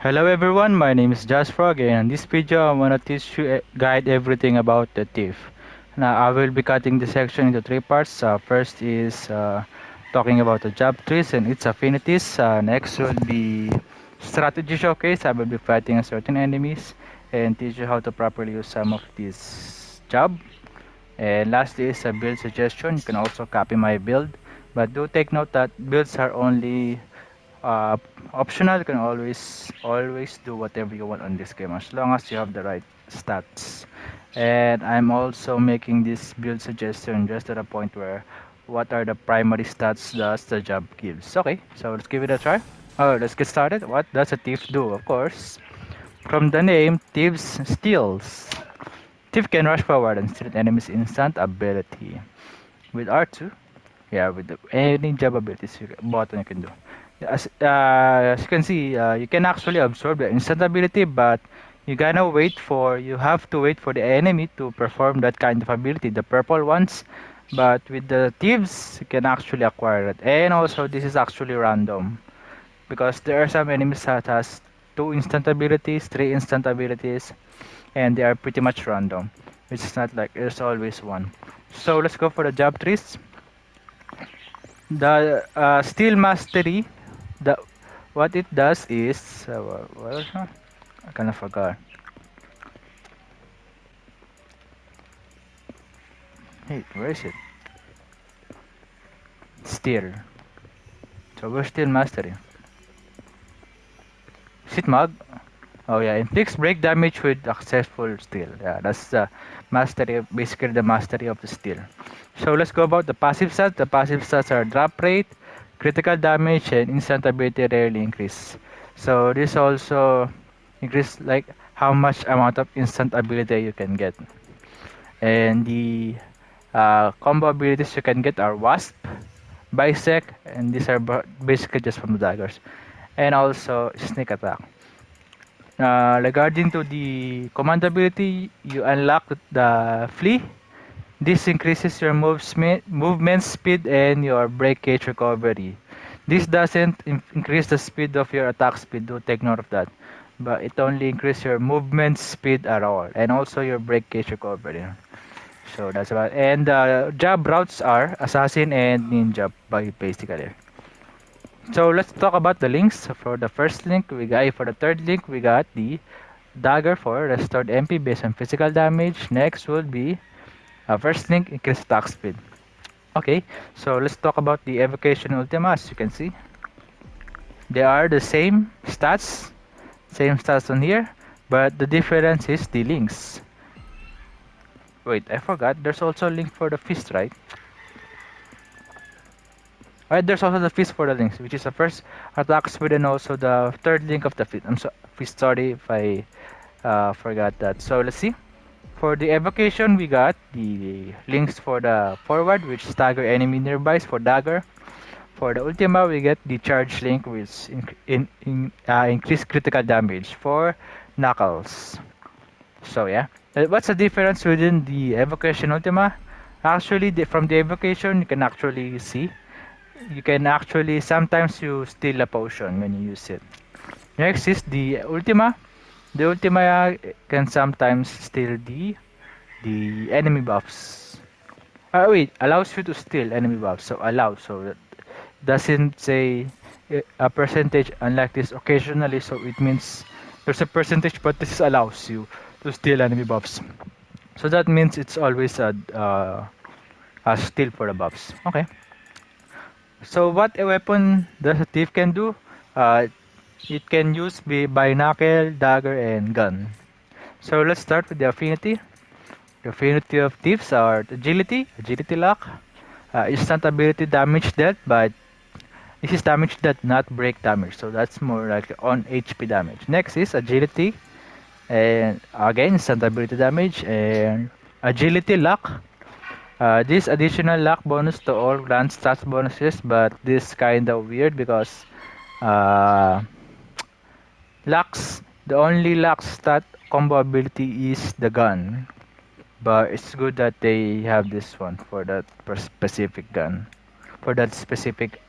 Hello everyone, my name is Josh Frog and in this video I want to teach you guide everything about the thief. Now I will be cutting this section into three parts. First is talking about the job trees and its affinities. Next will be strategy showcase. I will be fighting a certain enemies and teach you how to properly use some of this job. And lastly is a build suggestion. You can also copy my build, but do take note that builds are only uh, optional. You can always do whatever you want on this game as long as you have the right stats. And I'm also making this build suggestion just to the point where what are the primary stats does the job gives. Okay, so let's give it a try. Oh, let's get started. What does a thief do? Of course, from the name, thieves steals. Thief can rush forward and steal enemy's instant ability. With R2, yeah, with any job abilities button you can do. As you can see, you can actually absorb the instant ability, but you have to wait for the enemy to perform that kind of ability, the purple ones. But with the thieves, you can actually acquire it. And also, this is actually random because there are some enemies that has two instant abilities, three instant abilities, and they are pretty much random. It's not like there's always one. So let's go for the job trees. The steel mastery, the what it does is I kind of forgot. Hey, where is it? Steel. So we're steel mastery. Is it mag? Oh yeah, inflicts break damage with successful steel. Yeah, that's the mastery, basically the mastery of the steel. So let's go about the passive stats. The passive stats are drop rate, critical damage, and instant ability rarely increase. So this also increase like how much amount of instant ability you can get. And the combo abilities you can get are Wasp, Bisect, and these are basically just from the daggers. And also Sneak Attack. Regarding to the command ability, you unlock the Flee. This increases your movement speed and your breakage recovery. This doesn't increase the speed of your attack speed, do take note of that. But it only increases your movement speed at all, and also your breakage recovery. So that's about. And job routes are assassin and ninja, by basically. So let's talk about the links. For the first link, for the third link, we got the Dagger for restored MP based on physical damage. Next would be first link, increased attack speed. Okay, so let's talk about the evocation ultima. As you can see, they are the same stats on here, but the difference is the links. Wait, I forgot. There's also a link for the fist, right? Right, there's also the fist for the links, which is the first attack speed and also the third link of the fist. Sorry if I forgot that. So let's see. For the evocation, we got the links for the forward, which stagger enemy nearby for dagger. For the ultima, we get the charge link, which increase critical damage for knuckles. So yeah, what's the difference within the evocation ultima? Actually, from the evocation, you can actually see. You can actually sometimes you steal a potion when you use it. Next is the ultima. The ultima can sometimes steal the enemy buffs. Wait, allows you to steal enemy buffs. So allow. So that doesn't say a percentage. Unlike this occasionally, so it means there's a percentage, but this allows you to steal enemy buffs. So that means it's always a steal for the buffs. Okay. So what a weapon does a thief can do? Uh, it can use by knuckle, dagger, and gun. So let's start with the affinity. The affinity of thieves are agility lock, instant ability damage dealt, but this is damage that not break damage, so that's more like on HP damage. Next is agility, and again instant ability damage and agility lock. This additional luck bonus to all grand stats bonuses, but this kind of weird because uh, the only luck stat combo ability is the gun. But it's good that they have this one for that specific gun, for that specific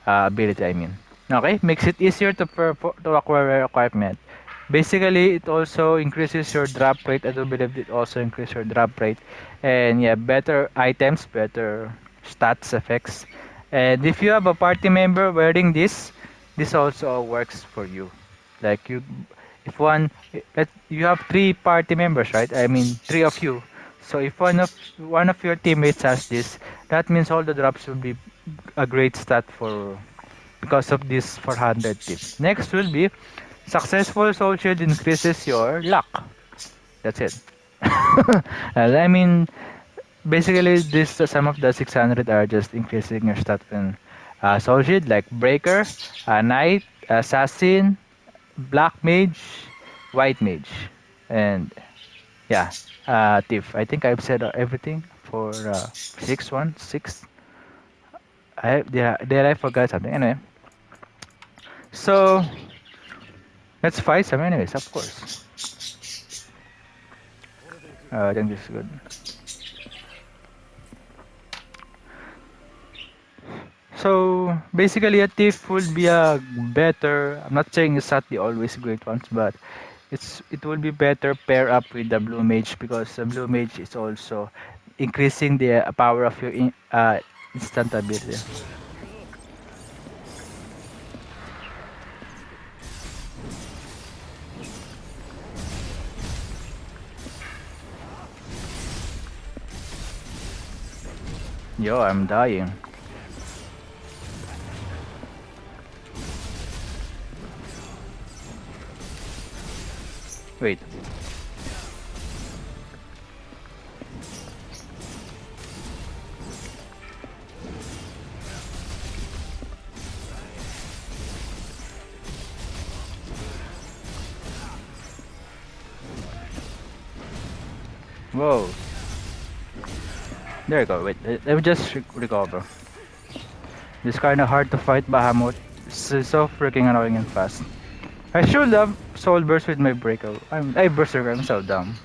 ability, I mean. Okay, makes it easier to acquire equipment. Basically, it also increases your drop rate. I do believe it also increases your drop rate, and yeah, better items, better stats effects. And if you have a party member wearing this also works for you. Like you, if you have three party members, right? I mean, three of you. So if one of your teammates has this, that means all the drops will be a great stat for because of this 400 tip. Next will be successful soul shield increases your luck. That's it. I mean, basically, some of the 600 are just increasing your stat in soul shield, like breaker, knight, assassin, black mage, white mage, and yeah, thief. I think I've said everything for 616. Did I forgot something? Anyway, so let's fight some enemies, of course. I think this is good. So basically, a thief will be a better. I'm not saying it's not the always great ones, but it will be better pair up with the blue mage because the blue mage is also increasing the power of your instant ability. Yo, I'm dying. Wait. Whoa. There you go. Wait, let me just recover. It's kind of hard to fight Bahamut. It's so freaking annoying and fast. I should have Soul Burst with my breaker. I Berserker. I'm so dumb.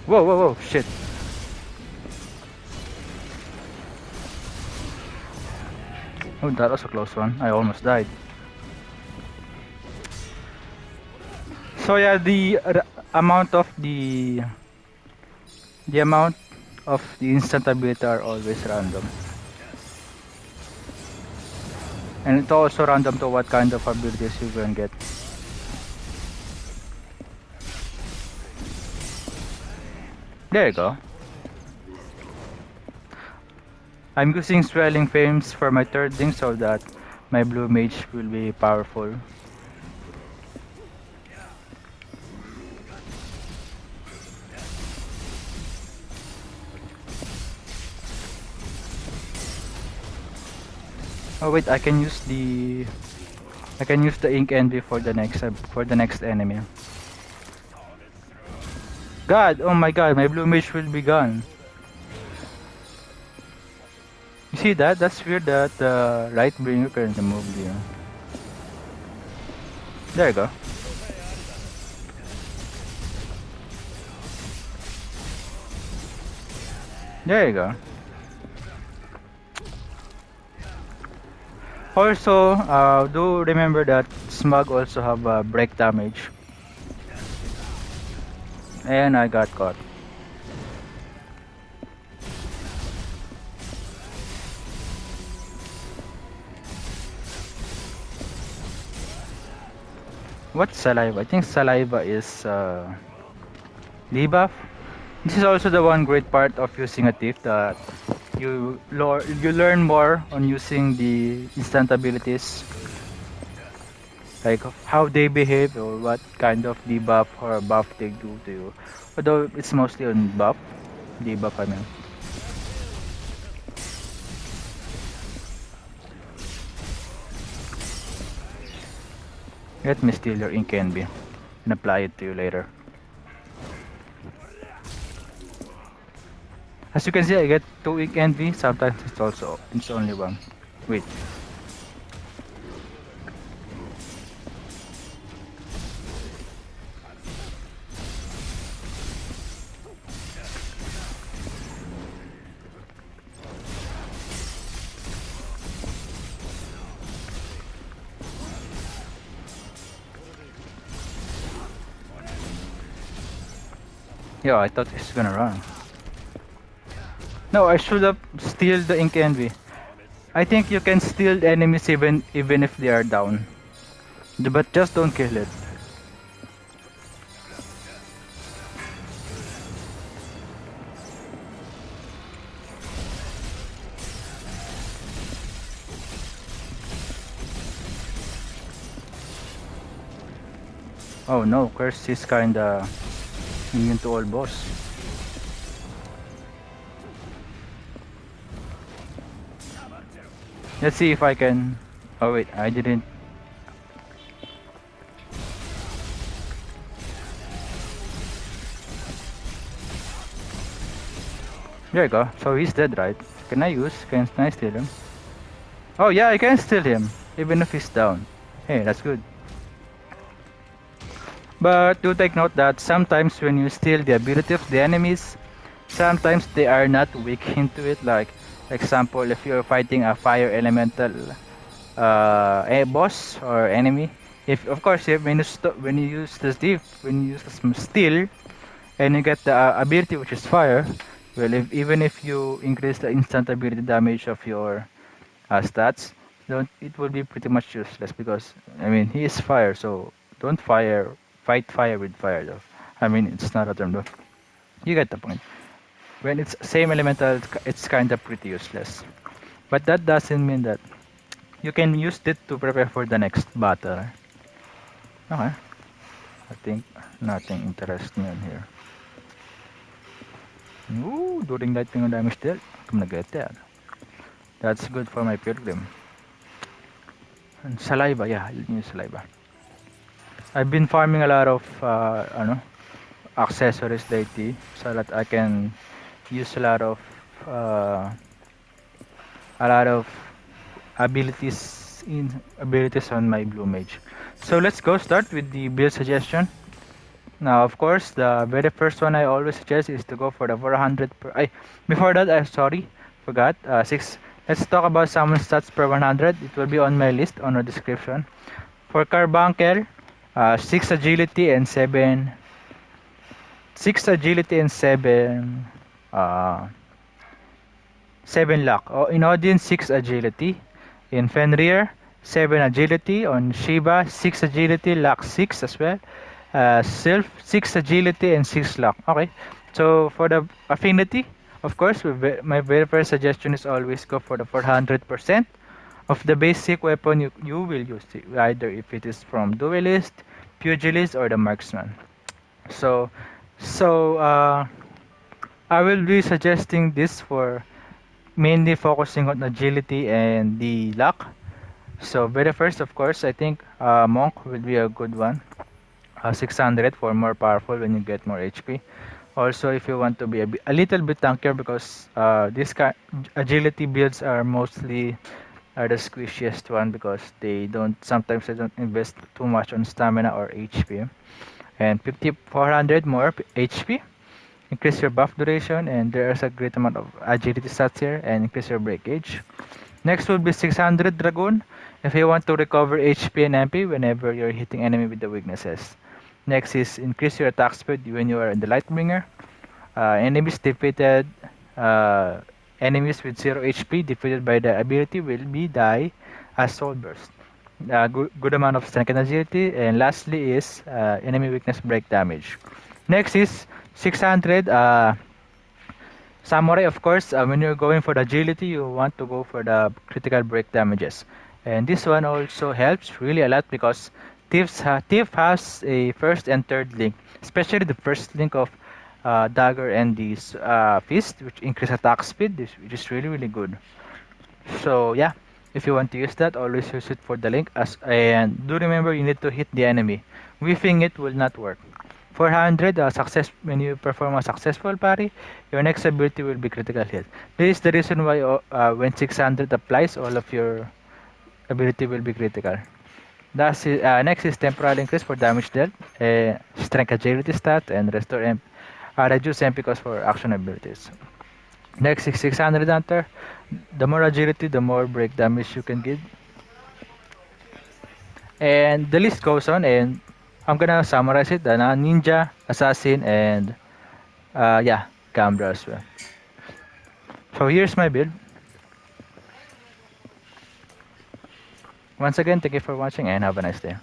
Whoa, whoa, whoa! Shit. Oh, that was a close one. I almost died. So yeah, amount of the amount of the instant ability are always random, and it's also random to what kind of abilities you can get. There you go. I'm using Swelling Flames for my third link so that my blue mage will be powerful. Oh wait, I can use the ink envy for the next enemy. God, oh my god, my blue mage will be gone. You see that? That's weird that the right bringer can remove the. There you go. There you go. Also, do remember that Smug also have break damage. And I got caught. What's saliva? I think saliva is debuff. This is also the one great part of using a thief that you learn more on using the instant abilities, like how they behave or what kind of debuff or buff they do to you. Although it's mostly on debuff I mean. Let me steal your ink envy and apply it to you later. As you can see, I get 2 ink envy. Sometimes it's only one. Wait. Yeah, I thought he's gonna run. No, I should have steal the ink envy. I think you can steal the enemies even if they are down. But just don't kill it. Oh no, Curse is kinda immune to all boss. Let's see if I can... Oh wait, I didn't... There you go. So he's dead, right? Can I steal him? Oh yeah, I can steal him, even if he's down. Hey, that's good. But do take note that sometimes when you steal the ability of the enemies, sometimes they are not weak into it. Like, example, if you're fighting a fire elemental a boss or enemy, if of course when you use the steal and you get the ability which is fire, well, even if you increase the instant ability damage of your stats, don't it will be pretty much useless because I mean he is fire, so don't fight fire with fire though. I mean it's not a term though. You get the point. When it's same elemental, it's kind of pretty useless. But that doesn't mean that you can use it to prepare for the next battle. Okay. I think nothing interesting in here. Ooh, doing lightning damage there. I'm gonna get that. That's good for my pilgrim. And saliva, yeah, I'll use saliva. I've been farming a lot of accessories lately so that I can use uh, a lot of abilities on my blue mage. So let's go start with the build suggestion. Now, of course, the very first one I always suggest is to go for the 400 per. Before that, I'm sorry, forgot. Six. Let's talk about summon stats per 100. It will be on my list on the description. For Carbuncle, 6 agility and 7. 6 agility and 7. 7 luck. Oh, in Odin, 6 agility. In Fenrir, 7 agility. On Shiva, 6 agility, luck 6 as well. Sylph, 6 agility and 6 luck. Okay, so for the affinity, of course, my very first suggestion is always go for the 400% of the basic weapon you will use, either if it is from duelist, pugilist, or the marksman. So, so I will be suggesting this for mainly focusing on agility and the luck. So very first, of course, I think monk will be a good one. 600 for more powerful when you get more HP. Also, if you want to be a little bit tankier, because this agility builds are mostly the squishiest one because sometimes they don't invest too much on stamina or HP. And 400 more HP, increase your buff duration, and there's a great amount of agility stats here, and increase your breakage. Next will be 600 Dragoon if you want to recover HP and MP whenever you're hitting enemy with the weaknesses. Next is increase your attack speed when you are in the Lightbringer. Enemies defeated, enemies with 0 HP defeated by the ability will be die as Soul Burst. Good amount of strength and agility. And lastly is enemy weakness break damage. Next is 600 Samurai, of course. When you're going for the agility, you want to go for the critical break damages. And this one also helps really a lot because Thief has a first and third link, especially the first link of Dagger and the Fist, which increase attack speed, which is really, really good. So yeah, if you want to use that, always use it for the link. And do remember, you need to hit the enemy. Whiffing it will not work. 400 success when you perform a successful parry, your next ability will be critical hit. This is the reason why when 600 applies, all of your ability will be critical. Next is temporal increase for damage dealt, strength agility stat, and restore reduce MP cost for action abilities. Next is 600 Hunter. The more agility, the more break damage you can give. And the list goes on, and I'm gonna summarize it. The ninja, assassin, and Yeah, Gambra as well. So here's my build. Once again, thank you for watching and have a nice day.